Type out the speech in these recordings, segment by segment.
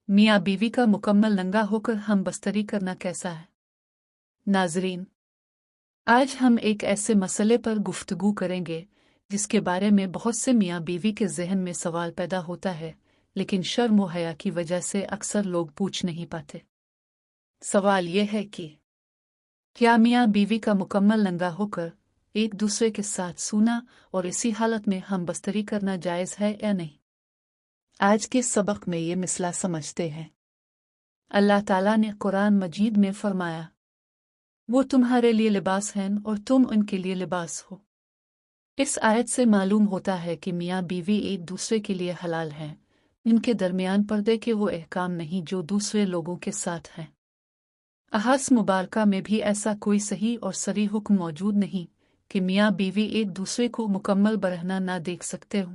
मियाँ बीवी का मुकम्मल नंगा होकर हम बस्तरी करना कैसा है। नाजरीन, आज हम एक ऐसे मसले पर गुफ्तगू करेंगे जिसके बारे में बहुत से मियाँ बीवी के जहन में सवाल पैदा होता है, लेकिन शर्म व हया की वजह से अक्सर लोग पूछ नहीं पाते। सवाल यह है कि क्या मियाँ बीवी का मुकम्मल नंगा होकर एक दूसरे के साथ सोना और इसी हालत में हम बस्तरी करना जायज़ है या नहीं। आज के सबक में ये मसला समझते हैं। अल्लाह ताला ने कुरान मजीद में फरमाया, वो तुम्हारे लिए लिबास हैं और तुम उनके लिए लिबास हो। इस आयत से मालूम होता है कि मियाँ बीवी एक दूसरे के लिए हलाल हैं, इनके दरमियान पर्दे के वो अहकाम नहीं जो दूसरे लोगों के साथ हैं। अहास मुबारका में भी ऐसा कोई सही और सरी हुक्म मौजूद नहीं कि मियाँ बीवी एक दूसरे को मुकम्मल बरहना ना देख सकते हों।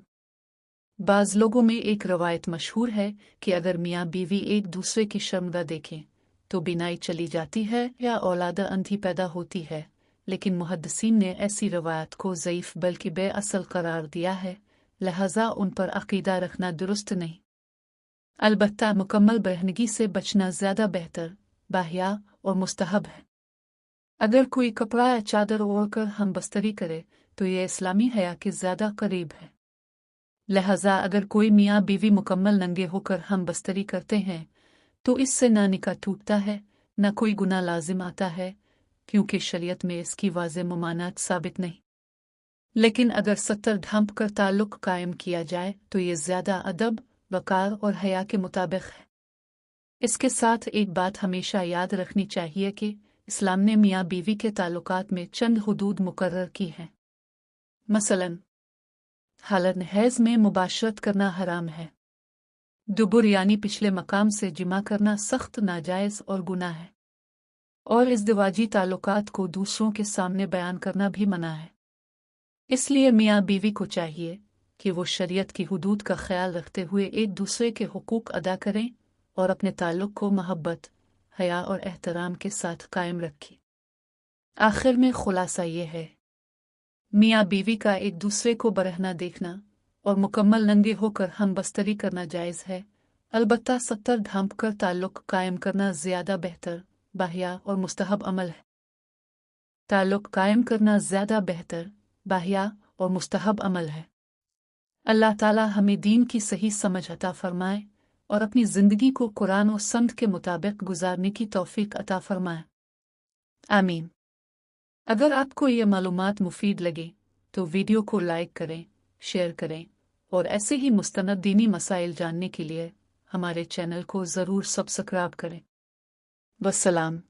बाज़ लोगों में एक रवायत मशहूर है कि अगर मियाँ बीवी एक दूसरे की शर्मगा देखें तो बीनाई चली जाती है या औलाद अंधी पैदा होती है, लेकिन मुहद्दिसीन ने ऐसी रवायत को ज़ईफ़ बल्कि बेअसल करार दिया है, लिहाजा उन पर अक़ीदा रखना दुरुस्त नहीं। अलबत्ता मुकम्मल बरहनगी से बचना ज़्यादा बेहतर, बाहिया और मुस्तहब है। अगर कोई कपड़ा या चादर ओढ़कर हम बस्तरी करे तो ये इस्लामी हया के ज़्यादा करीब है। लिहाजा अगर कोई मियाँ बीवी मुकम्मल नंगे होकर हम बस्तरी करते हैं तो इससे ना निकाह टूटता है, न कोई गुनाह लाजिम आता है, क्योंकि शरीयत में इसकी वाज़ेह ममानात साबित नहीं। लेकिन अगर सत्तर ढांप कर ताल्लुक़ कायम किया जाए तो ये ज़्यादा अदब, वक़ार और हया के मुताबिक है। इसके साथ एक बात हमेशा याद रखनी चाहिए कि इस्लाम ने मियाँ बीवी के ताल्लुकात में चंद हुदूद मुकर्रर की हैं। मसलन, हालत हैज़ में मुबाशरत करना हराम है। दुबुर यानी पिछले मकाम से जिमा करना सख्त नाजायज़ और गुनाह है, और इज़्दिवाजी ताल्लुकात को दूसरों के सामने बयान करना भी मना है। इसलिए मियाँ बीवी को चाहिए कि वो शरीयत की हुदूद का ख्याल रखते हुए एक दूसरे के हुकूक अदा करें और अपने ताल्लुक़ को मोहब्बत, हया और एहतराम के साथ कायम रखें। आखिर में खुलासा ये है, मियाँ बीवी का एक दूसरे को बरहना देखना और मुकम्मल नंगे होकर हम बस्तरी करना जायज़ है, अलबत्ता सत्तर ढांप कर ताल्लुक़ कायम करना ज़्यादा बेहतर, बाहिया और मुस्तहब अमल है। ताल्लुक़ कायम करना ज़्यादा बेहतर, बाहिया और मुस्तहब अमल है। अल्लाह ताला हमें दीन की सही समझ अता फरमाए और अपनी ज़िंदगी को कुरान और सुन्नत के मुताबिक गुजारने की तौफीक अता फरमाए। आमीन। अगर आपको ये मालूमात मुफीद लगे तो वीडियो को लाइक करें, शेयर करें और ऐसे ही मुस्तनद दीनी मसाइल जानने के लिए हमारे चैनल को ज़रूर सब्सक्राइब करें। वस्सलाम।